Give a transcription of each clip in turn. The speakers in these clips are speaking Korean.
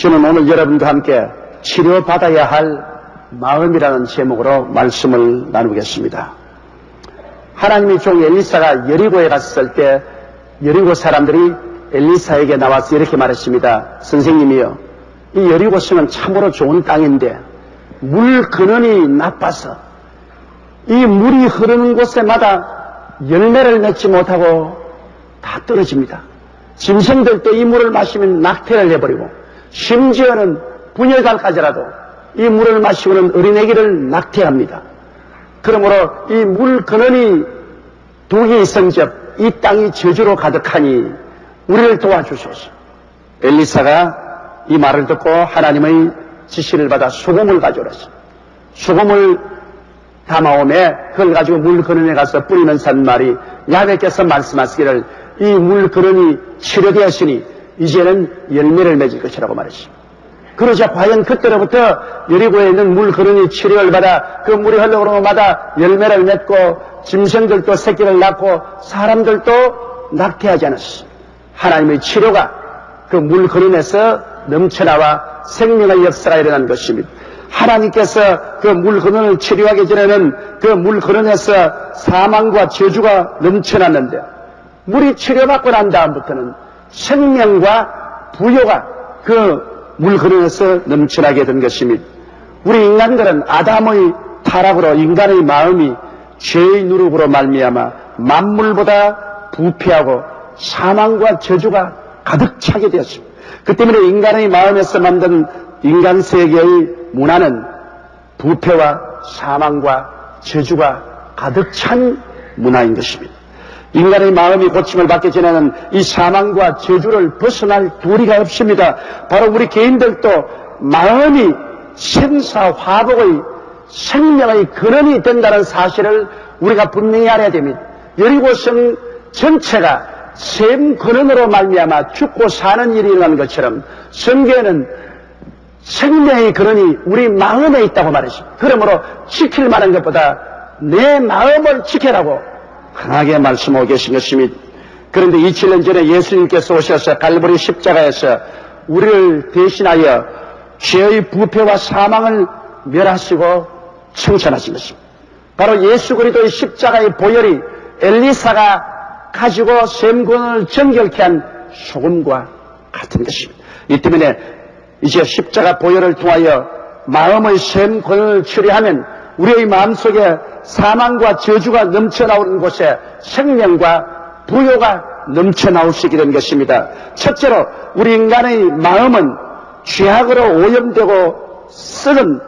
저는 오늘 여러분과 함께 치료받아야 할 마음이라는 제목으로 말씀을 나누겠습니다. 하나님의 종 엘리사가 여리고에 갔을 때 여리고 사람들이 엘리사에게 나와서 이렇게 말했습니다. 선생님이요, 이 여리고성은 참으로 좋은 땅인데 물 근원이 나빠서 이 물이 흐르는 곳에마다 열매를 맺지 못하고 다 떨어집니다. 짐승들도 이 물을 마시면 낙태를 해버리고 심지어는 분열갈까지라도 이 물을 마시고는 어린애기를 낙태합니다. 그러므로 이 물 근원이 독이 있은즉 이 땅이 저주로 가득하니 우리를 도와주소서. 엘리사가 이 말을 듣고 하나님의 지시를 받아 소금을 가져오랬어. 소금을 담아오매 그걸 가지고 물 근원에 가서 뿌리면서 한 말이, 야훼께서 말씀하시기를 이 물 근원이 치료되었으니 이제는 열매를 맺을 것이라고 말했습니다. 그러자 과연 그때로부터 여리고에 있는 물 근원이 치료를 받아 그 물이 흘러오는 곳마다 열매를 맺고 짐승들도 새끼를 낳고 사람들도 낙태하지 않았어. 하나님의 치료가 그 물 근원에서 넘쳐나와 생명의 역사가 일어난 것입니다. 하나님께서 그 물 근원을 치료하기 전에는 그 물 근원에서 사망과 저주가 넘쳐났는데 물이 치료받고 난 다음부터는 생명과 부요가 그 물 근원에서 넘쳐나게 된 것입니다. 우리 인간들은 아담의 타락으로 인간의 마음이 죄의 누룩으로 말미암아 만물보다 부패하고 사망과 저주가 가득 차게 되었습니다. 그 때문에 인간의 마음에서 만든 인간 세계의 문화는 부패와 사망과 저주가 가득 찬 문화인 것입니다. 인간의 마음이 고침을 받기 전에는 이 사망과 저주를 벗어날 도리가 없습니다. 바로 우리 개인들도 마음이 생사화복의 생명의 근원이 된다는 사실을 우리가 분명히 알아야 됩니다. 여리고성 전체가 샘 근원으로 말미암아 죽고 사는 일이 일어난 것처럼 성경에는 생명의 근원이 우리 마음에 있다고 말했습니다. 그러므로 지킬 만한 것보다 내 마음을 지켜라고 강하게 말씀하고 계신 것입니다. 그런데 27년 전에 예수님께서 오셔서 갈보리 십자가에서 우리를 대신하여 죄의 부패와 사망을 멸하시고 청천하신 것입니다. 바로 예수 그리스도의 십자가의 보혈이 엘리사가 가지고 샘근을 정결케 한 소금과 같은 것입니다. 이 때문에 이제 십자가 보혈을 통하여 마음의 샘근을 치료하면 우리의 마음속에 사망과 저주가 넘쳐나오는 곳에 생명과 부요가 넘쳐나올 수 있게 된 것입니다. 첫째로 우리 인간의 마음은 죄악으로 오염되고 썩은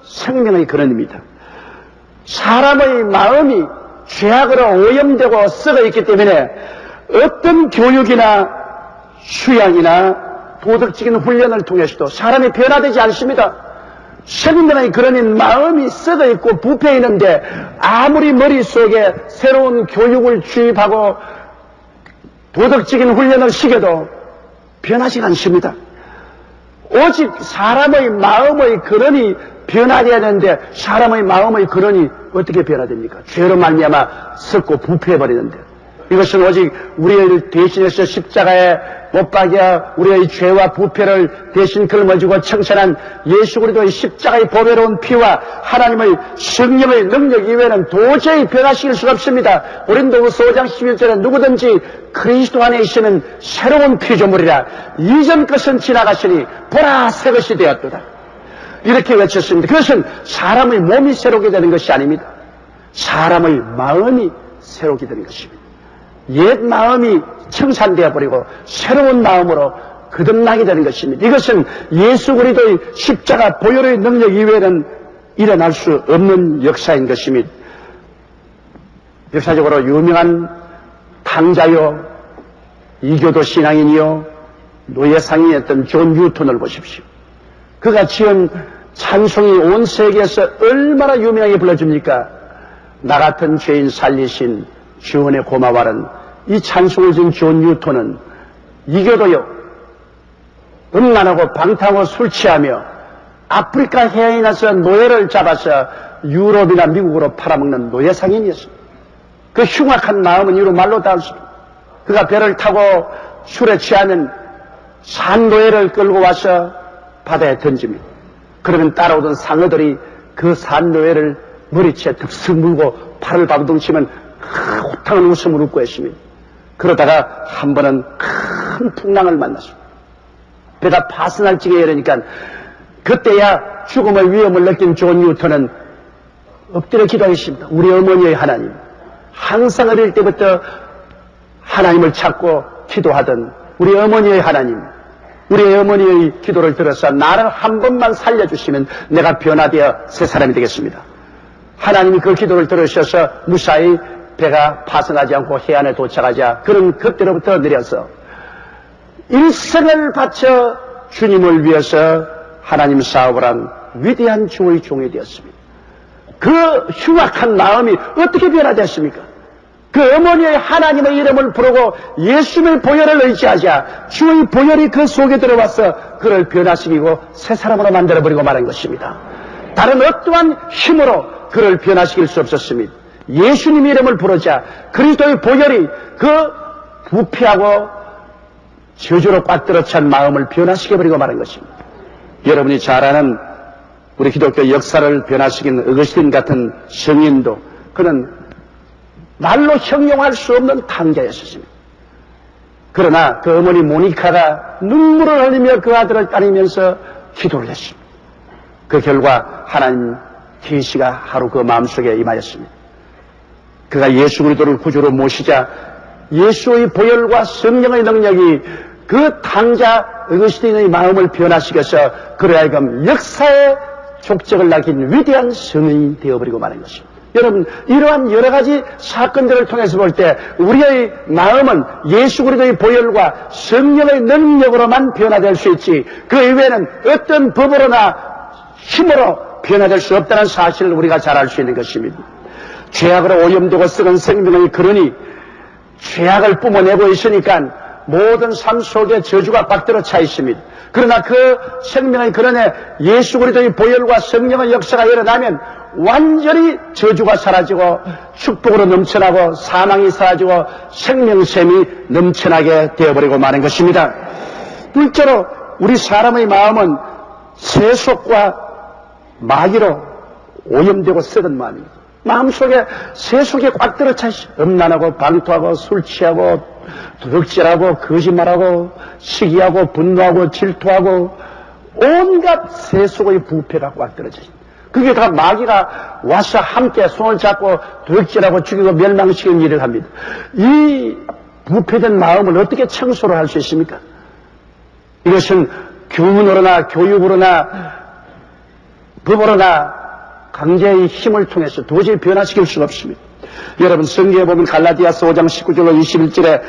생명의 근원입니다. 사람의 마음이 죄악으로 오염되고 썩어 있기 때문에 어떤 교육이나 수양이나 도덕적인 훈련을 통해서도 사람이 변화되지 않습니다. 생명의 근원인 마음이 썩어 있고 부패해 있는데 아무리 머릿속에 새로운 교육을 주입하고 도덕적인 훈련을 시켜도 변하지 않습니다. 오직 사람의 마음의 근원이 변화되어야 되는데 사람의 마음의 근원이 어떻게 변화됩니까? 죄로 말미암아 썩고 부패해버리는데, 이것은 오직 우리를 대신해서 십자가에 못 박여 우리의 죄와 부패를 대신 걸머지고 청천한 예수 그리스도의 십자가의 보배로운 피와 하나님의 성령의 능력 이외에는 도저히 변화시킬 수가 없습니다. 고린도후서 5장 11절에 누구든지 그리스도 안에 있으면 새로운 피조물이라 이전 것은 지나갔으니 보라 새 것이 되었도다, 이렇게 외쳤습니다. 그것은 사람의 몸이 새롭게 되는 것이 아닙니다. 사람의 마음이 새롭게 되는 것입니다. 옛 마음이 청산되어 버리고 새로운 마음으로 거듭나게 되는 것입니다. 이것은 예수 그리스도의 십자가 보혈의 능력 이외에는 일어날 수 없는 역사인 것입니다. 역사적으로 유명한 탕자요, 이교도 신앙인이요, 노예상인이었던 존 뉴턴을 보십시오. 그가 지은 찬송이 온 세계에서 얼마나 유명하게 불러줍니까? 나 같은 죄인 살리신 주원의 고마워는, 이 찬송을 지은 존 뉴턴은 이교도요, 음란하고 방탕하고 술 취하며 아프리카 해안에 나서 노예를 잡아서 유럽이나 미국으로 팔아먹는 노예상인이었습니다. 그 흉악한 마음은 이루 말로 다 할 수 없습니다. 그가 배를 타고 술에 취하면 산노예를 끌고 와서 바다에 던집니다. 그러면 따라오던 상어들이 그 산노예를 머리채 득쓱 물고 팔을 바둥 치면 호탕한 웃음을 웃고 했습니다. 그러다가 한 번은 큰 풍랑을 만났습니다. 배가 파선할 지게 이러니까 그때야 죽음의 위험을 느낀 존 뉴턴은 엎드려 기도했습니다. 우리 어머니의 하나님, 항상 어릴 때부터 하나님을 찾고 기도하던 우리 어머니의 하나님, 우리 어머니의 기도를 들어서 나를 한 번만 살려주시면 내가 변화되어 새 사람이 되겠습니다. 하나님이 그 기도를 들으셔서 무사히 배가 파손하지 않고 해안에 도착하자 그는 그때로부터 내려서 일생을 바쳐 주님을 위해서 하나님 사업을 한 위대한 주의 종이 되었습니다. 그 흉악한 마음이 어떻게 변화됐습니까? 그 어머니의 하나님의 이름을 부르고 예수님의 보혈을 의지하자 주의 보혈이 그 속에 들어와서 그를 변화시키고 새 사람으로 만들어버리고 말한 것입니다. 다른 어떠한 힘으로 그를 변화시킬 수 없었습니다. 예수님 이름을 부르자 그리스도의 보혈이 그 부패하고 저주로 꽉 들어찬 마음을 변화시켜버리고 말한 것입니다. 여러분이 잘 아는 우리 기독교 역사를 변화시킨 어거스틴 같은 성인도 그는 말로 형용할 수 없는 탕자였습니다. 그러나 그 어머니 모니카가 눈물을 흘리며 그 아들을 따르면서 기도를 했습니다. 그 결과 하나님 계시가 하루 그 마음속에 임하였습니다. 그가 예수 그리스도를 구주로 모시자 예수의 보혈과 성령의 능력이 그 탕자 어거스틴의 마음을 변화시켜서 그로 하여금 역사의 족적을 남긴 위대한 성인이 되어버리고 마는 것입니다. 여러분, 이러한 여러 가지 사건들을 통해서 볼 때 우리의 마음은 예수 그리스도의 보혈과 성령의 능력으로만 변화될 수 있지 그 이외에는 어떤 법으로나 힘으로 변화될 수 없다는 사실을 우리가 잘 알 수 있는 것입니다. 죄악으로 오염되고 썩은 생명의 근원이 죄악을 뿜어내고 있으니까 모든 삶 속에 저주가 박들어 차 있습니다. 그러나 그 생명의 근원에 예수 그리스도의 보혈과 성령의 역사가 일어나면 완전히 저주가 사라지고 축복으로 넘쳐나고 사망이 사라지고 생명샘이 넘쳐나게 되어버리고 마는 것입니다. 둘째로 우리 사람의 마음은 세속과 마귀로 오염되고 썩은 마음입니다. 마음속에 세속에 꽉 들어차 있어. 음란하고 방토하고 술 취하고 도둑질하고 거짓말하고 시기하고 분노하고 질투하고 온갖 세속의 부패가 꽉 들어차 있어. 그게 다 마귀가 와서 함께 손을 잡고 도둑질하고 죽이고 멸망시키는 일을 합니다. 이 부패된 마음을 어떻게 청소를 할 수 있습니까? 이것은 교훈으로나 교육으로나 법으로나 강제의 힘을 통해서 도저히 변화시킬 수가 없습니다. 여러분 성경에 보면 갈라디아서 5장 19절로 21절에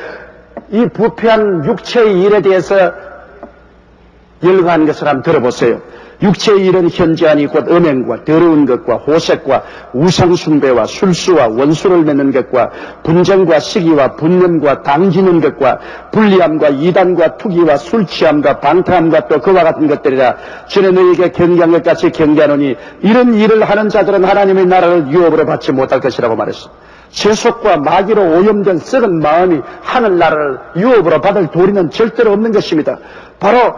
이 부패한 육체의 일에 대해서 열거하는 것을 한번 들어보세요. 육체의 일은 현저하니 곧 음행과 더러운 것과 호색과 우상숭배와 술수와 원수를 맺는 것과 분쟁과 시기와 분념과 당지는 것과 불리함과 이단과 투기와 술취함과 방탕함과 또 그와 같은 것들이라. 전에 너희에게 경계한 것 같이 경계하노니 이런 일을 하는 자들은 하나님의 나라를 유업으로 받지 못할 것이라고 말했어. 세속과 마귀로 오염된 썩은 마음이 하늘나라를 유업으로 받을 도리는 절대로 없는 것입니다. 바로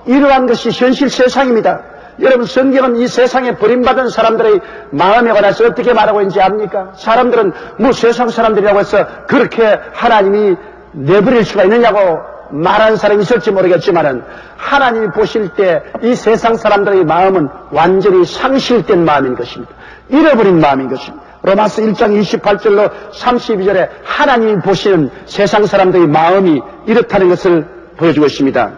이러한 것이 현실 세상입니다. 여러분 성경은 이 세상에 버림받은 사람들의 마음에 관해서 어떻게 말하고 있는지 압니까? 사람들은 뭐 세상 사람들이라고 해서 그렇게 하나님이 내버릴 수가 있느냐고 말하는 사람이 있을지 모르겠지만은 하나님이 보실 때 이 세상 사람들의 마음은 완전히 상실된 마음인 것입니다. 잃어버린 마음인 것입니다. 로마서 1장 28절로 32절에 하나님이 보시는 세상 사람들의 마음이 이렇다는 것을 보여주고 있습니다.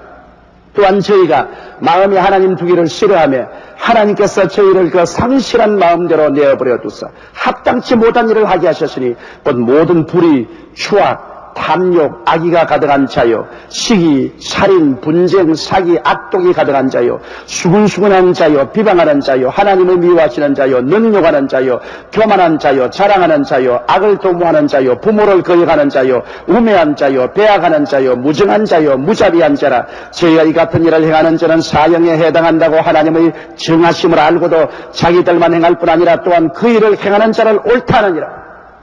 또한 저희가 마음이 하나님 두기를 싫어하며 하나님께서 저희를 그 상실한 마음대로 내어버려 두사 합당치 못한 일을 하게 하셨으니 곧 모든 불의, 추악, 탐욕, 악의가 가득한 자요, 시기, 살인, 분쟁, 사기, 악독이 가득한 자요, 수근수근한 자요, 비방하는 자요, 하나님을 미워하시는 자요, 능욕하는 자요, 교만한 자요, 자랑하는 자요, 악을 도모하는 자요, 부모를 거역하는 자요, 우매한 자요, 배악하는 자요, 무정한 자요, 무자비한 자라. 저희가 이 같은 일을 행하는 자는 사형에 해당한다고 하나님의 정하심을 알고도 자기들만 행할 뿐 아니라 또한 그 일을 행하는 자를 옳다느니라.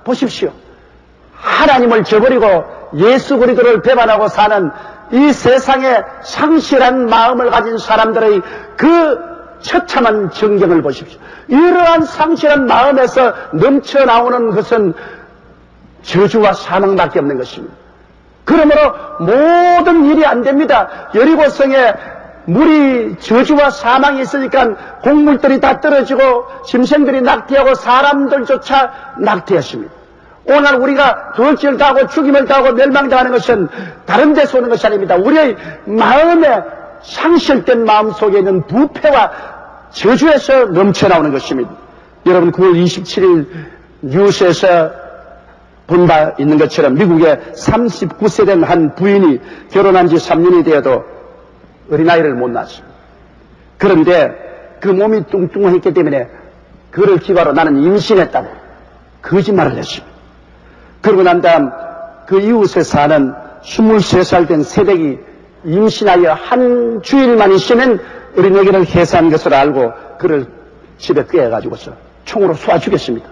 보십시오. 하나님을 저버리고 예수 그리스도를 배반하고 사는 이 세상에 상실한 마음을 가진 사람들의 그 처참한 정경을 보십시오. 이러한 상실한 마음에서 넘쳐나오는 것은 저주와 사망밖에 없는 것입니다. 그러므로 모든 일이 안 됩니다. 여리고성에 물이 저주와 사망이 있으니까 곡물들이 다 떨어지고 짐승들이 낙태하고 사람들조차 낙태했습니다. 오늘 우리가 돌질을 당하고 죽임을 당하고 멸망당하는 것은 다른 데서 오는 것이 아닙니다. 우리의 마음에 상실된 마음 속에 있는 부패와 저주에서 넘쳐나오는 것입니다. 여러분 9월 27일 뉴스에서 본 바 있는 것처럼 미국의 39세 된 한 부인이 결혼한 지 3년이 되어도 어린아이를 못 낳았습니다. 그런데 그 몸이 뚱뚱했기 때문에 그를 기바로 나는 임신했다고 거짓말을 했습니다. 그러고 난 다음 그 이웃에 사는 23살 된 새댁이 임신하여 한 주일만 있으면 어린애기를 해산한 것을 알고 그를 집에 꿰어가지고서 총으로 쏘아 죽였습니다.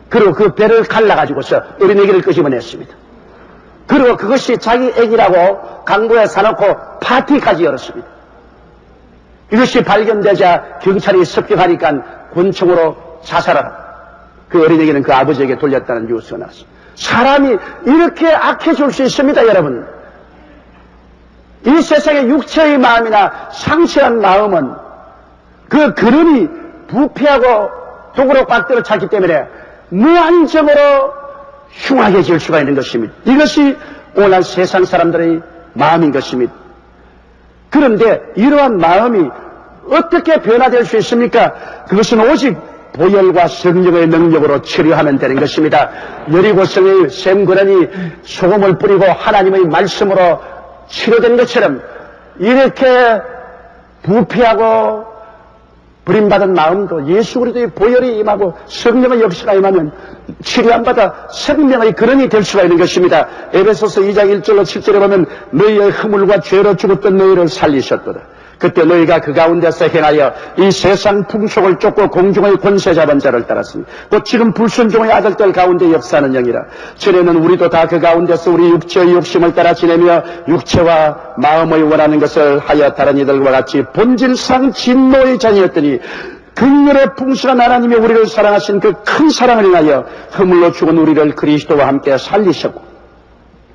그리고 그 배를 갈라가지고서 어린애기를 끄집어냈습니다. 그리고 그것이 자기 애기라고 강도에 사놓고 파티까지 열었습니다. 이것이 발견되자 경찰이 습격하니까 권총으로 자살하라. 그 어린애기는 그 아버지에게 돌렸다는 뉴스가 나왔습니다. 사람이 이렇게 악해질 수 있습니다, 여러분. 이 세상의 육체의 마음이나 상실한 마음은 그 그름이 부패하고 독으로 꽉들어 찼기 때문에 무한정으로 흉악해질 수가 있는 것입니다. 이것이 오늘 세상 사람들의 마음인 것입니다. 그런데 이러한 마음이 어떻게 변화될 수 있습니까? 그것은 오직 보혈과 성령의 능력으로 치료하면 되는 것입니다. 여리고성의 샘그런이 소금을 뿌리고 하나님의 말씀으로 치료된 것처럼 이렇게 부패하고 버림받은 마음도 예수 그리스도의 보혈이 임하고 성령의 역사가 임하면 치료 안 받아 생명의 근원이 될 수가 있는 것입니다. 에베소서 2장 1절로 7절에 보면 너희의 허물과 죄로 죽었던 너희를 살리셨도다. 그때 너희가 그 가운데서 행하여 이 세상 풍속을 쫓고 공중의 권세 잡은 자를 따랐으니 또 지금 불순종의 아들들 가운데 역사하는 영이라. 전에는 우리도 다 그 가운데서 우리 육체의 욕심을 따라 지내며 육체와 마음의 원하는 것을 하여 다른 이들과 같이 본질상 진노의 자녀였더니 긍휼의 풍성한 하나님이 우리를 사랑하신 그 큰 사랑을 인하여 허물로 죽은 우리를 그리스도와 함께 살리셨고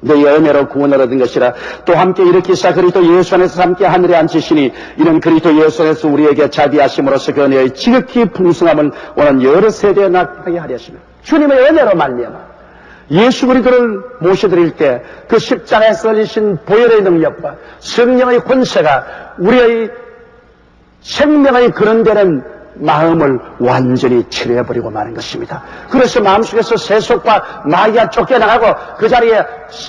너희 은혜로 구원을 얻은 것이라. 또 함께 일으키사 그리스도 예수 안에서 함께 하늘에 앉히시니 이는 그리스도 예수 안에서 우리에게 자비하심으로써 그 은혜의 지극히 풍성함을 오는 여러 세대에 나타나게 하려 하시며 주님의 은혜로 말미암아 예수 그리스도를 모셔드릴 때 그 십자가에서 흘리신 보혈의 능력과 성령의 권세가 우리의 생명의 근원되는 마음을 완전히 치료해버리고 마는 것입니다. 그래서 마음속에서 세속과 마귀가 쫓겨나가고 그 자리에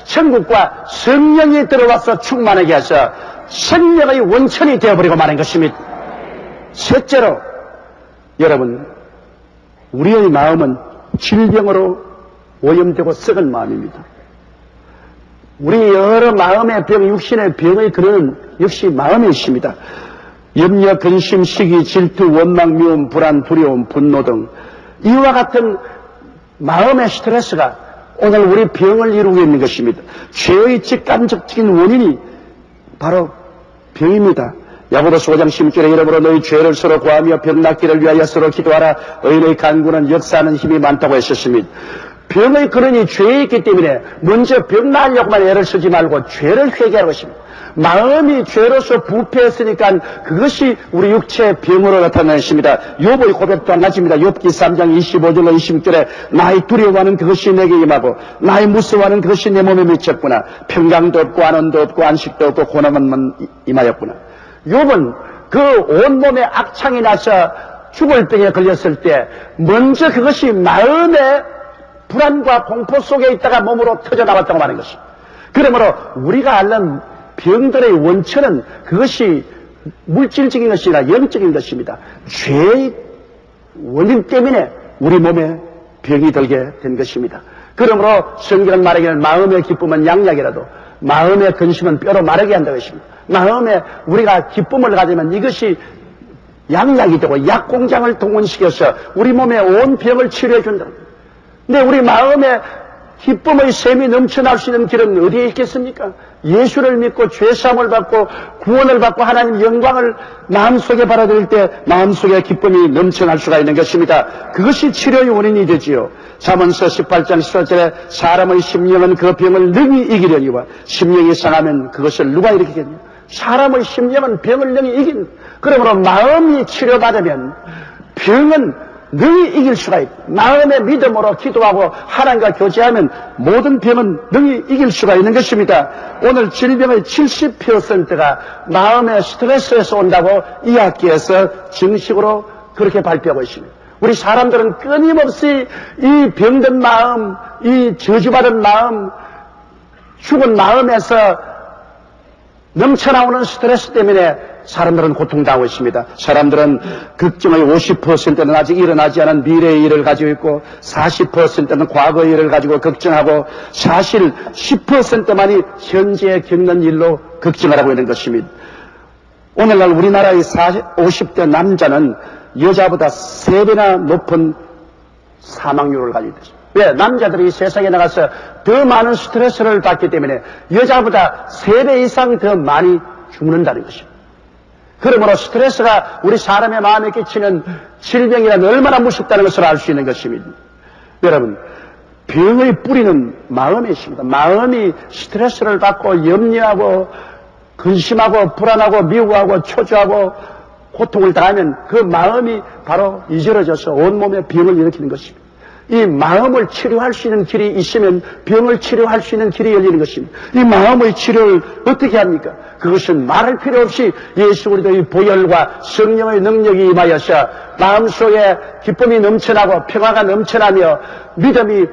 천국과 성령이 들어와서 충만하게 해서 생명의 원천이 되어버리고 마는 것입니다. 셋째로 여러분, 우리의 마음은 질병으로 오염되고 썩은 마음입니다. 우리 여러 마음의 병, 육신의 병의 근원은 역시 마음에 있습니다. 염려, 근심, 시기, 질투, 원망, 미움, 불안, 두려움, 분노 등 이와 같은 마음의 스트레스가 오늘 우리 병을 이루고 있는 것입니다. 죄의 직간접적인 원인이 바로 병입니다. 야고보서 5장 16절에 이러므로 너희 죄를 서로 구하며 병 낫기를 위하여 서로 기도하라. 의인의 간구는 역사하는 힘이 많다고 했었습니다. 병의 근원이 죄에 있기 때문에 먼저 병 나으려고만 애를 쓰지 말고 죄를 회개하는 것입니다. 마음이 죄로서 부패했으니까 그것이 우리 육체의 병으로 나타나는 것입니다. 욥의 고백도 한 가지입니다. 욥기 3장 25절로 26절에 나의 두려워하는 그것이 내게 임하고 나의 무서워하는 그것이 내 몸에 미쳤구나. 평강도 없고 안원도 없고 안식도 없고 고난만 임하였구나. 욥은 그 온몸에 악창이 나서 죽을 병에 걸렸을 때 먼저 그것이 마음의 불안과 공포 속에 있다가 몸으로 터져나왔다고 하는 것입니다. 그러므로 우리가 앓는 병들의 원천은 그것이 물질적인 것이 아니라 영적인 것입니다. 죄의 원인 때문에 우리 몸에 병이 들게 된 것입니다. 그러므로 성경은 말하기를 마음의 기쁨은 양약이라도 마음의 근심은 뼈로 마르게 한다고 했습니다. 마음에 우리가 기쁨을 가지면 이것이 양약이 되고 약공장을 동원시켜서 우리 몸의 온 병을 치료해 준다. 근데 우리 마음에 기쁨의 샘이 넘쳐날 수 있는 길은 어디에 있겠습니까? 예수를 믿고 죄사함을 받고 구원을 받고 하나님 영광을 마음속에 받아들일 때 마음속에 기쁨이 넘쳐날 수가 있는 것입니다. 그것이 치료의 원인이 되지요. 잠언서 18장 18절에 사람의 심령은 그 병을 능히 이기려니와 심령이 상하면 그것을 누가 일으키겠냐. 사람의 심령은 병을 능히 이긴. 그러므로 마음이 치료받으면 병은 능히 이길 수가 있고 마음의 믿음으로 기도하고 하나님과 교제하면 모든 병은 능히 이길 수가 있는 것입니다. 오늘 질병의 70%가 마음의 스트레스에서 온다고 이 학기에서 정식으로 그렇게 발표하고 있습니다. 우리 사람들은 끊임없이 이 병든 마음, 이 저주받은 마음, 죽은 마음에서 넘쳐나오는 스트레스 때문에 사람들은 고통당하고 있습니다. 사람들은 걱정의 50%는 아직 일어나지 않은 미래의 일을 가지고 있고 40%는 과거의 일을 가지고 걱정하고 사실 10%만이 현재 겪는 일로 걱정을 하고 있는 것입니다. 오늘날 우리나라의 50대 남자는 여자보다 3배나 높은 사망률을 가지고 있습니다. 왜? 남자들이 세상에 나가서 더 많은 스트레스를 받기 때문에 여자보다 3배 이상 더 많이 죽는다는 것입니다. 그러므로 스트레스가 우리 사람의 마음에 끼치는 질병이란 얼마나 무섭다는 것을 알 수 있는 것입니다. 여러분, 병의 뿌리는 마음에 있습니다. 마음이 스트레스를 받고 염려하고 근심하고 불안하고 미워하고 초조하고 고통을 당하면 그 마음이 바로 이절어져서 온몸에 병을 일으키는 것입니다. 이 마음을 치료할 수 있는 길이 있으면 병을 치료할 수 있는 길이 열리는 것입니다. 이 마음의 치료를 어떻게 합니까? 그것은 말할 필요 없이 예수 그리스도의 보혈과 성령의 능력이 임하여서 마음속에 기쁨이 넘쳐나고 평화가 넘쳐나며 믿음이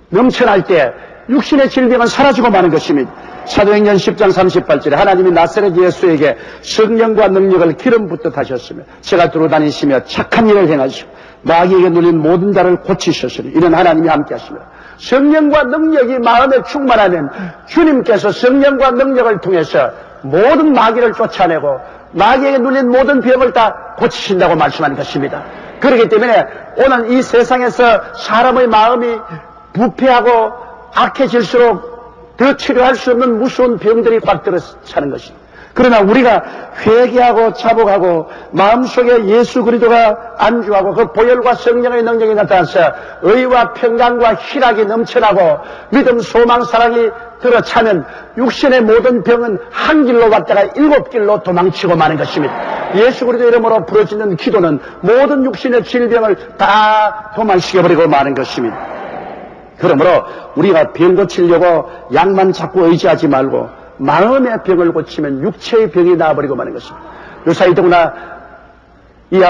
넘쳐날 때 육신의 질병은 사라지고 마는 것입니다. 사도행전 10장 38절에 하나님이 나사렛 예수에게 성령과 능력을 기름 붓듯 하셨으며 제가 두루다니시며 착한 일을 행하시고 마귀에게 눌린 모든 자를 고치셨으니 이는 하나님이 함께 하십니다. 성령과 능력이 마음에 충만하면 주님께서 성령과 능력을 통해서 모든 마귀를 쫓아내고 마귀에게 눌린 모든 병을 다 고치신다고 말씀하는 것입니다. 그렇기 때문에 오늘 이 세상에서 사람의 마음이 부패하고 악해질수록 더 치료할 수 없는 무서운 병들이 꽉 들어 차는 것입니다. 그러나 우리가 회개하고 자복하고 마음속에 예수 그리스도가 안주하고 그 보혈과 성령의 능력이 나타나서 의와 평강과 희락이 넘쳐나고 믿음, 소망, 사랑이 들어차면 육신의 모든 병은 한 길로 왔다가 7길로 도망치고 마는 것입니다. 예수 그리스도 이름으로 부르짖는 기도는 모든 육신의 질병을 다 도망시켜버리고 마는 것입니다. 그러므로 우리가 병 고치려고 약만 자꾸 의지하지 말고 마음의 병을 고치면 육체의 병이 나아버리고 마는 것입니다. 요사이 더구나 이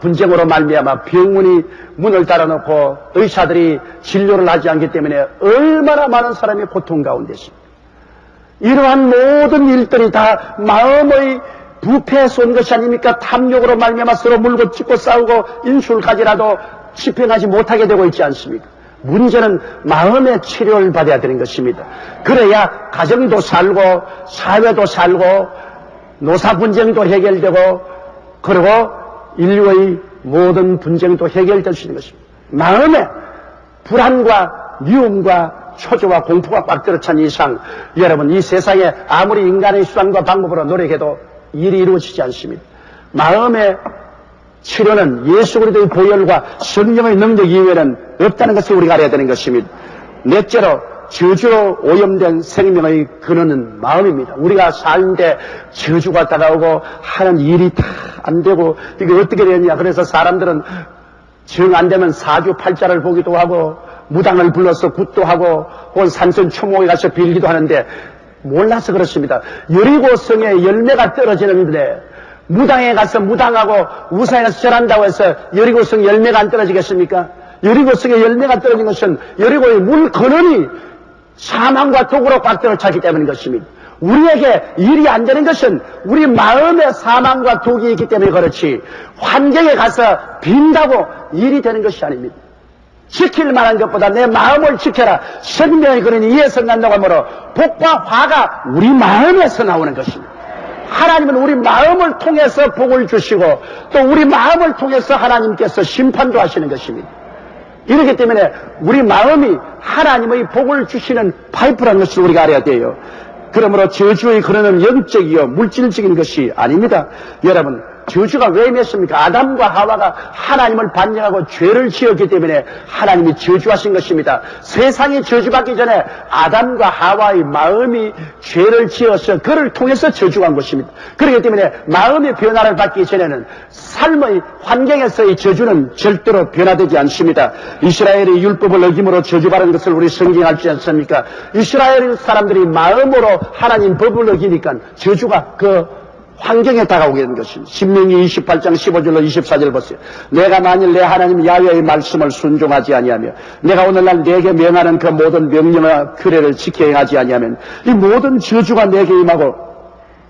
분쟁으로 말미암아 병문이 문을 닫아놓고 의사들이 진료를 하지 않기 때문에 얼마나 많은 사람이 고통 가운데 있습니다. 이러한 모든 일들이 다 마음의 부패에서 온 것이 아닙니까? 탐욕으로 말미암아 서로 물고 찢고 싸우고 인술 가지라도 집행하지 못하게 되고 있지 않습니까? 문제는 마음의 치료를 받아야 되는 것입니다. 그래야 가정도 살고 사회도 살고 노사 분쟁도 해결되고 그리고 인류의 모든 분쟁도 해결될 수 있는 것입니다. 마음에 불안과 미움과 초조와 공포가 꽉 들어찬 이상 여러분 이 세상에 아무리 인간의 수단과 방법으로 노력해도 일이 이루어지지 않습니다. 마음의 치료는 예수 그리스도의 보혈과 성령의 능력 이외에는 없다는 것을 우리가 알아야 되는 것입니다. 넷째로 저주로 오염된 생명의 근원은 마음입니다. 우리가 사는데 저주가 다가오고 하는 일이 다 안 되고 이게 어떻게 되느냐. 그래서 사람들은 정 안 되면 사주팔자를 보기도 하고 무당을 불러서 굿도 하고 혹은 산천 초목에 가서 빌기도 하는데 몰라서 그렇습니다. 여리고성에 열매가 떨어지는데 무당에 가서 무당하고 우상에서 절한다고 해서 여리고성 열매가 안 떨어지겠습니까? 여리고성에 열매가 떨어진 것은 여리고의 물 근원이 사망과 독으로 꽉 들어차기 때문인 것입니다. 우리에게 일이 안 되는 것은 우리 마음에 사망과 독이 있기 때문에 그렇지 환경에 가서 빈다고 일이 되는 것이 아닙니다. 지킬 만한 것보다 내 마음을 지켜라. 생명의 근원이 이에서 난다고 하므로 복과 화가 우리 마음에서 나오는 것입니다. 하나님은 우리 마음을 통해서 복을 주시고 또 우리 마음을 통해서 하나님께서 심판도 하시는 것입니다. 이렇기 때문에 우리 마음이 하나님의 복을 주시는 파이프라는 것을 우리가 알아야 돼요. 그러므로 저주의 근원은 영적이요 물질적인 것이 아닙니다. 여러분, 저주가 왜 임했습니까? 아담과 하와가 하나님을 반역하고 죄를 지었기 때문에 하나님이 저주하신 것입니다. 세상이 저주받기 전에 아담과 하와의 마음이 죄를 지어서 그를 통해서 저주한 것입니다. 그렇기 때문에 마음의 변화를 받기 전에는 삶의 환경에서의 저주는 절대로 변화되지 않습니다. 이스라엘이 율법을 어김으로 저주받은 것을 우리 성경에 알지 않습니까? 이스라엘 사람들이 마음으로 하나님 법을 어기니까 저주가 그 환경에 다가오게 된 것입니다. 신명기 28장 15절로 24절 보세요. 내가 만일 내 하나님 야훼의 말씀을 순종하지 아니하며 내가 오늘날 내게 명하는 그 모든 명령과 규례를 지켜 행하지 아니하면 이 모든 저주가 내게 임하고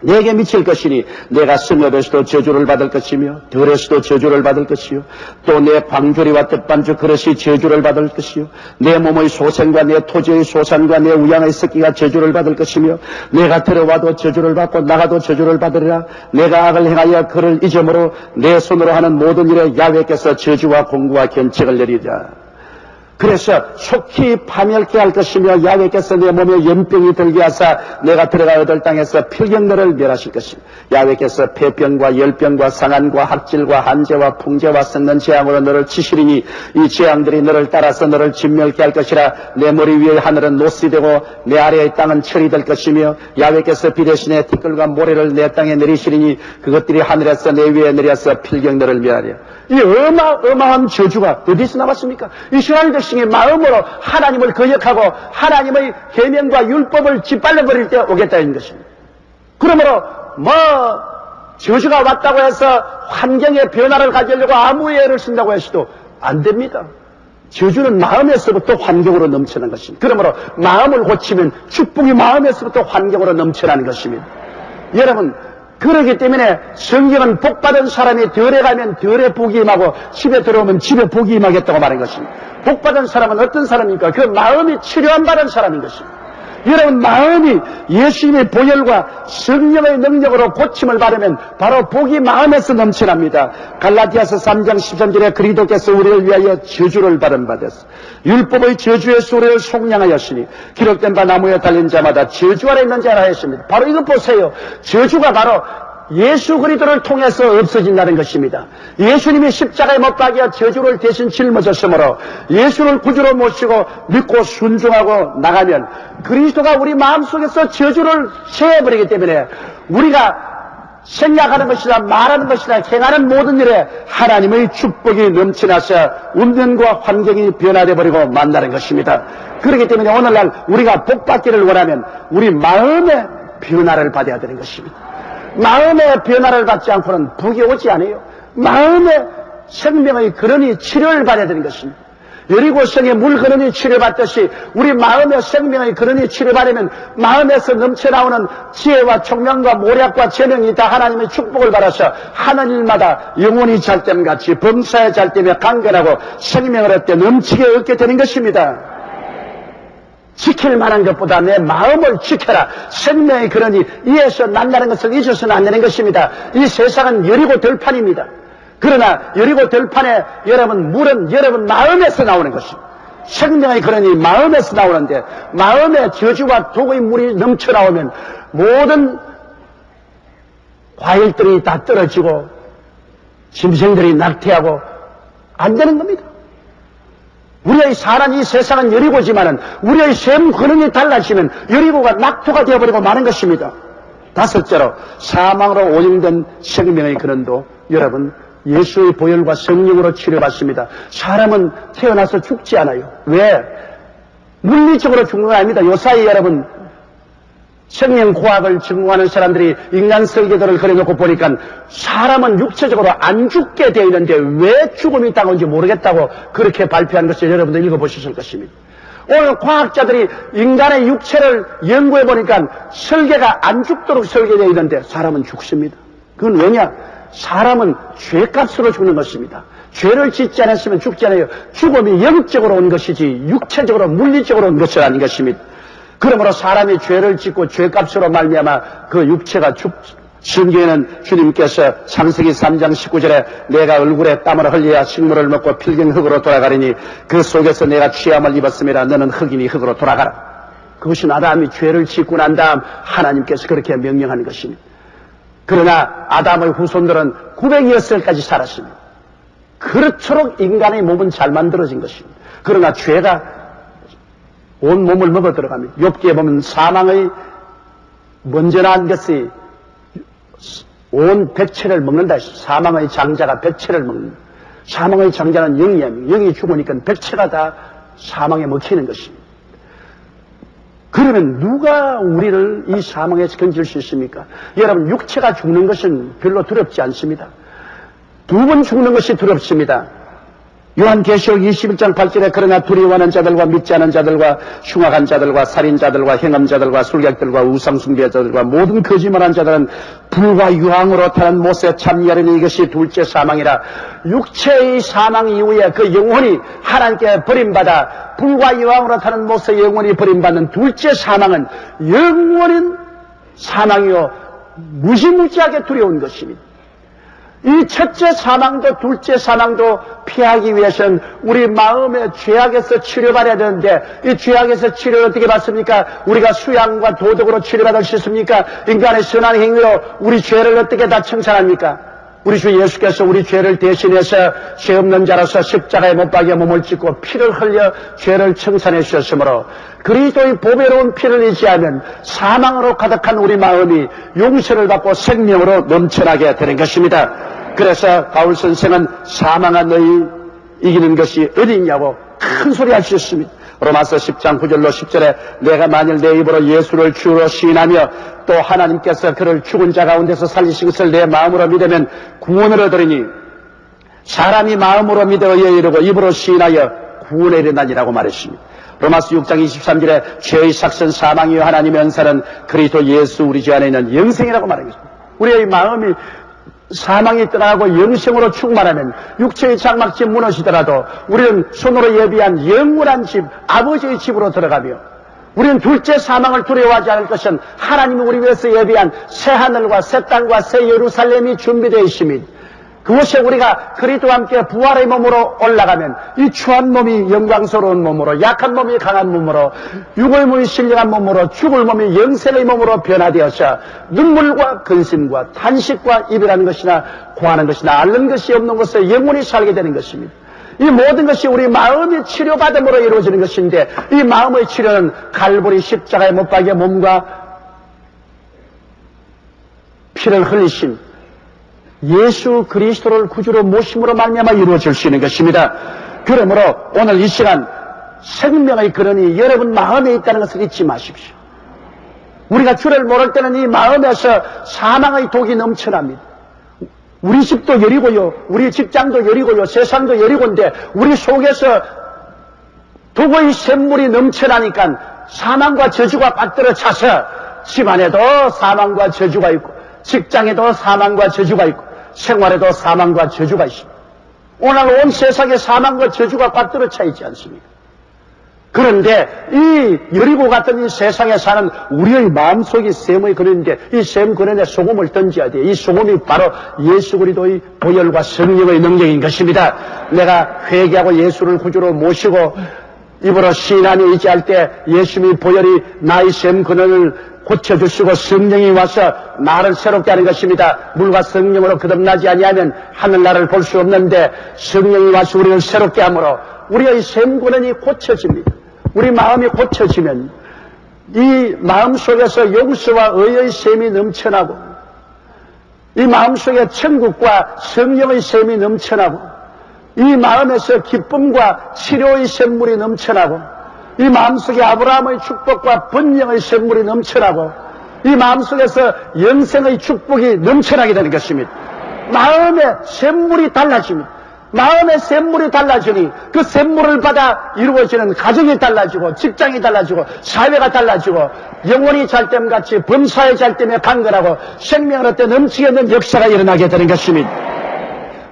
내게 미칠 것이니 내가 성읍에서도 저주를 받을 것이며 들에서도 저주를 받을 것이요 또 내 광조리와 뜻반죽 그릇이 저주를 받을 것이요 내 몸의 소생과 내 토지의 소산과 내 우양의 새끼가 저주를 받을 것이며 내가 들어와도 저주를 받고 나가도 저주를 받으리라. 내가 악을 행하여 그를 잊음으로 내 손으로 하는 모든 일에 야훼께서 저주와 공고와 견책을 내리리라. 그래서 속히 파멸케 할 것이며 야훼께서 내 몸에 연병이 들게 하사 내가 들어가 얻을 땅에서 필경너를 멸하실 것이며 야훼께서 폐병과 열병과 상한과 학질과 한재와 풍재와 썩는 재앙으로 너를 치시리니 이 재앙들이 너를 따라서 너를 진멸케 할 것이라. 내 머리 위의 하늘은 노시 되고 내 아래의 땅은 철이 될 것이며 야훼께서 비 대신에 티끌과 모래를 내 땅에 내리시리니 그것들이 하늘에서 내 위에 내려서 필경너를 멸하리라. 이 어마어마한 저주가 어디서 나왔습니까? 이스라엘 백성의 마음으로 하나님을 거역하고 하나님의 계명과 율법을 짓밟아 버릴 때 오겠다는 것입니다. 그러므로 저주가 왔다고 해서 환경의 변화를 가지려고 아무 예를 쓴다고 해서도 안 됩니다. 저주는 마음에서부터 환경으로 넘쳐나는 것입니다. 그러므로 마음을 고치면 축복이 마음에서부터 환경으로 넘쳐나는 것입니다. 여러분, 그렇기 때문에 성경은 복받은 사람이 덜에 가면 덜에 복이 임하고 집에 들어오면 집에 복이 임하겠다고 말한 것입니다. 복받은 사람은 어떤 사람입니까? 그 마음이 치료함 받은 사람인 것입니다. 여러분, 마음이 예수님의 보혈과 성령의 능력으로 고침을 받으면 바로 복이 마음에서 넘쳐납니다. 갈라디아서 3장 13절에 그리스도께서 우리를 위하여 저주를 받은 바 되사 율법의 저주에서 우리를 속량하였으니 기록된 바 나무에 달린 자마다 저주 아래 있는 자라 했습니다. 바로 이것 보세요. 저주가 바로 예수 그리스도를 통해서 없어진다는 것입니다. 예수님이 십자가에 못 박여 저주를 대신 짊어졌으므로 예수를 구주로 모시고 믿고 순종하고 나가면 그리스도가 우리 마음속에서 저주를 세워버리기 때문에 우리가 생각하는 것이나 말하는 것이나 행하는 모든 일에 하나님의 축복이 넘쳐나서 운명과 환경이 변화되어 버리고 만나는 것입니다. 그렇기 때문에 오늘날 우리가 복받기를 원하면 우리 마음의 변화를 받아야 되는 것입니다. 마음의 변화를 받지 않고는 복이 오지 않아요. 마음의 생명의 근원이 치료를 받아야 되는 것입니다. 여리고성의 물 근원이 치료받듯이 우리 마음의 생명의 근원이 치료받으면 마음에서 넘쳐나오는 지혜와 총명과 모략과 재능이 다 하나님의 축복을 받아서 하는 일마다 영혼이 잘됨같이 범사에 잘되며 강건하고 생명을 얻되 넘치게 얻게 되는 것입니다. 지킬 만한 것보다 내 마음을 지켜라. 생명의 근원이 이에서 난다는 것을 잊어서는 안 되는 것입니다. 이 세상은 여리고 들판입니다. 그러나 여리고 들판에 여러분 물은 여러분 마음에서 나오는 것입니다. 생명의 근원이 마음에서 나오는데 마음에 저주와 독의 물이 넘쳐나오면 모든 과일들이 다 떨어지고 짐승들이 낙태하고 안 되는 겁니다. 우리의 사는 이 세상은 여리고지만은 우리의 셈 근원이 달라지면 여리고가 낙토가 되어버리고 마는 것입니다. 다섯째로 사망으로 오염된 생명의 근원도 여러분 예수의 보혈과 성령으로 치료받습니다. 사람은 태어나서 죽지 않아요. 왜? 물리적으로 죽는 건 아닙니다. 요사이 여러분 생명과학을 전공하는 사람들이 인간 설계도를 그려놓고 보니까 사람은 육체적으로 안 죽게 되어 있는데 왜 죽음이 있다고인지 모르겠다고 그렇게 발표한 것을 여러분들 읽어보셨을 것입니다. 오늘 과학자들이 인간의 육체를 연구해 보니까 설계가 안 죽도록 설계되어 있는데 사람은 죽습니다. 그건 왜냐? 사람은 죄값으로 죽는 것입니다. 죄를 짓지 않았으면 죽지 않아요. 죽음이 영적으로 온 것이지 육체적으로 물리적으로 온 것은 아닌 것입니다. 그러므로 사람이 죄를 짓고 죄값으로 말미암아 그 육체가 성경에는 주님께서 창세기 3장 19절에 내가 얼굴에 땀을 흘려야 식물을 먹고 필경 흙으로 돌아가리니 그 속에서 내가 취함을 입었음이라 너는 흙이니 흙으로 돌아가라. 그것은 아담이 죄를 짓고 난 다음 하나님께서 그렇게 명령하는 것입니다. 그러나 아담의 후손들은 900여살까지 살았습니다. 그렇도록 인간의 몸은 잘 만들어진 것입니다. 그러나 죄가 온 몸을 먹어 들어갑니다. 욥기에 보면 사망의 먼저 난 것이 온 백체를 먹는다 했습니다. 사망의 장자가 백체를 먹는다. 사망의 장자는 영이야. 영이 죽으니까 백체가 다 사망에 먹히는 것입니다. 그러면 누가 우리를 이 사망에서 건질 수 있습니까? 여러분, 육체가 죽는 것은 별로 두렵지 않습니다. 두 번 죽는 것이 두렵습니다. 요한계시록 21장 8절에 그러나 두려워하는 자들과 믿지 않은 자들과 흉악한 자들과 살인자들과 행함자들과 술객들과 우상숭배자들과 모든 거짓말한 자들은 불과 유황으로 타는 못에 참여하는 이것이 둘째 사망이라. 육체의 사망 이후에 그 영혼이 하나님께 버림받아 불과 유황으로 타는 못에 영혼이 버림받는 둘째 사망은 영원한 사망이요 무지무지하게 두려운 것입니다. 이 첫째 사망도 둘째 사망도 피하기 위해서는 우리 마음의 죄악에서 치료받아야 되는데, 이 죄악에서 치료를 어떻게 받습니까? 우리가 수양과 도덕으로 치료받을 수 있습니까? 인간의 선한 행위로 우리 죄를 어떻게 다 청산합니까? 우리 주 예수께서 우리 죄를 대신해서 죄 없는 자로서 십자가에 못 박여 몸을 찢고 피를 흘려 죄를 청산해 주셨으므로 그리스도의 보배로운 피를 의지하면 사망으로 가득한 우리 마음이 용서를 받고 생명으로 넘쳐나게 되는 것입니다. 그래서 바울 선생은 사망한 너희 이기는 것이 어디 있냐고 큰 소리 할 수 있습니다. 로마서 10장 9절로 10절에 내가 만일 내 입으로 예수를 주로 시인하며 또 하나님께서 그를 죽은 자 가운데서 살리신 것을 내 마음으로 믿으면 구원을 얻으리니 사람이 마음으로 믿어 의에 이르고 입으로 시인하여 구원에 이르나니라고 말했습니다. 로마서 6장 23절에 죄의 삭선 사망이요 하나님의 은사는 그리스도 예수 우리 주 안에 있는 영생이라고 말하겠습니다. 우리의 마음이 사망이 떠나고 영생으로 충만하면 육체의 장막집 무너지더라도 우리는 손으로 예비한 영원한 집, 아버지의 집으로 들어가며 우리는 둘째 사망을 두려워하지 않을 것은 하나님이 우리 위해서 예비한 새 하늘과 새 땅과 새 예루살렘이 준비되어 있습니다. 그것이 우리가 그리스도와 함께 부활의 몸으로 올라가면 이 추한 몸이 영광스러운 몸으로, 약한 몸이 강한 몸으로, 육의 몸이 신령한 몸으로, 죽을 몸이 영생의 몸으로 변화되어서 눈물과 근심과 탄식과 이별하는 것이나 고하는 것이나 앓는 것이 없는 곳에 영원히 살게 되는 것입니다. 이 모든 것이 우리 마음이 치료받음으로 이루어지는 것인데, 이 마음의 치료는 갈보리 십자가에 못 박여 몸과 피를 흘리신 예수 그리스도를 구주로 모심으로 말미암아 이루어질 수 있는 것입니다. 그러므로 오늘 이 시간 생명의 근원이 여러분 마음에 있다는 것을 잊지 마십시오. 우리가 주를 모를 때는 이 마음에서 사망의 독이 넘쳐납니다. 우리 집도 여리고요, 우리 직장도 여리고요, 세상도 여리고인데 우리 속에서 독의 샘물이 넘쳐나니까 사망과 저주가 받들어 차서 집안에도 사망과 저주가 있고 직장에도 사망과 저주가 있고 생활에도 사망과 저주가 있습니다. 오늘 온 세상에 사망과 저주가 받들어 차 있지 않습니까? 그런데 이 여리고 같은 이 세상에 사는 우리의 마음속이 샘의 근원인데 이 샘 근원에 소금을 던져야 돼요. 이 소금이 바로 예수 그리스도의 보혈과 성령의 능력인 것입니다. 내가 회개하고 예수를 구주로 모시고 입으로 시인하며 의지할 때 예수님의 보혈이 나의 샘 근원을 고쳐주시고 성령이 와서 나를 새롭게 하는 것입니다. 물과 성령으로 거듭나지 아니하면 하늘나라를 볼 수 없는데 성령이 와서 우리를 새롭게 함으로 우리의 샘 근원이 고쳐집니다. 우리 마음이 고쳐지면 이 마음속에서 용서와 의의 샘이 넘쳐나고 이 마음속에 천국과 성령의 샘이 넘쳐나고 이 마음에서 기쁨과 치료의 샘물이 넘쳐나고 이 마음속에 아브라함의 축복과 번영의 샘물이 넘쳐나고 이 마음속에서 영생의 축복이 넘쳐나게 되는 것입니다. 마음의 샘물이 달라집니다. 마음의 샘물이 달라지니 그 샘물을 받아 이루어지는 가정이 달라지고 직장이 달라지고 사회가 달라지고 영혼이 잘됨같이 범사의 잘됨에 강건하고 생명을 얻되 넘치게 있는 역사가 일어나게 되는 것입니다.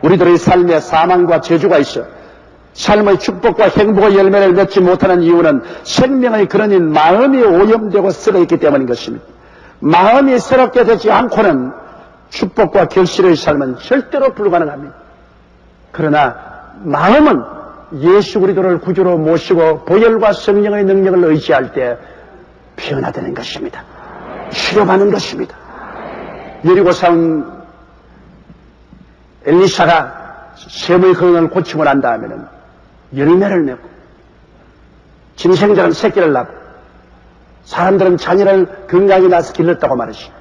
우리들의 삶에 사망과 저주가 있어 삶의 축복과 행복의 열매를 맺지 못하는 이유는 생명의 근원인 마음이 오염되고 썩어 있기 때문인 것입니다. 마음이 새롭게 되지 않고는 축복과 결실의 삶은 절대로 불가능합니다. 그러나 마음은 예수 그리스도를 구주로 모시고 보혈과 성령의 능력을 의지할 때 변화되는 것입니다. 치료받는 것입니다. 여리고 사온 엘리사가 셈의 건을 고치고 난 다음에는 열매를 맺고 짐승들은 새끼를 낳고 사람들은 자녀를 건강히 낳아서 길렀다고 말하시.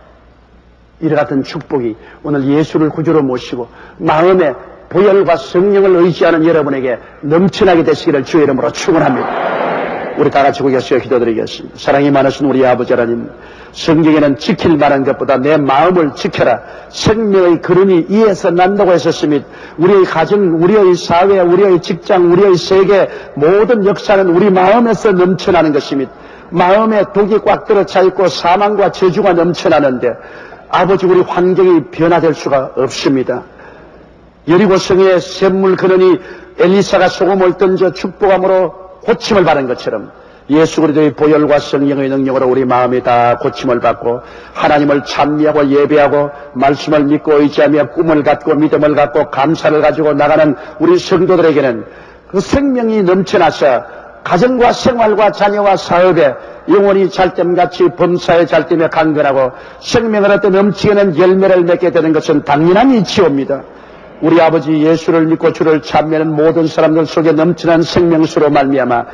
이와 같은 축복이 오늘 예수를 구주로 모시고 마음에 보혈과 성령을 의지하는 여러분에게 넘쳐나게 되시기를 주의 이름으로 축원합니다. 우리 다 같이 고개서 기도드리겠습니다. 사랑이 많으신 우리 아버지 하나님, 성경에는 지킬 만한 것보다 내 마음을 지켜라, 생명의 그름이 이에서 난다고 했었으니 우리의 가정, 우리의 사회, 우리의 직장, 우리의 세계 모든 역사는 우리 마음에서 넘쳐나는 것입니다. 마음에 독이 꽉 들어차 있고 사망과 저주가 넘쳐나는데 아버지, 우리 환경이 변화될 수가 없습니다. 여리고 성의 샘물 근원이 엘리사가 소금을 던져 축복함으로 고침을 받은 것처럼 예수 그리스도의 보혈과 성령의 능력으로 우리 마음이 다 고침을 받고 하나님을 찬미하고 예배하고 말씀을 믿고 의지하며 꿈을 갖고 믿음을 갖고 감사를 가지고 나가는 우리 성도들에게는 그 생명이 넘쳐나서 가정과 생활과 자녀와 사업에 영혼이 잘됨같이 범사에 잘되며 강건하고 생명을 얻어 넘치는 열매를 맺게 되는 것은 당연한 이치옵니다. 우리 아버지 예수를 믿고 주를 찬미하는 모든 사람들 속에 넘치는 생명수로 말미암아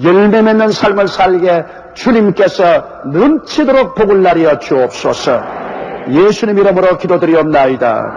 열매 맺는 삶을 살게 주님께서 넘치도록 복을 나리어 주옵소서. 예수님 이름으로 기도드리옵나이다.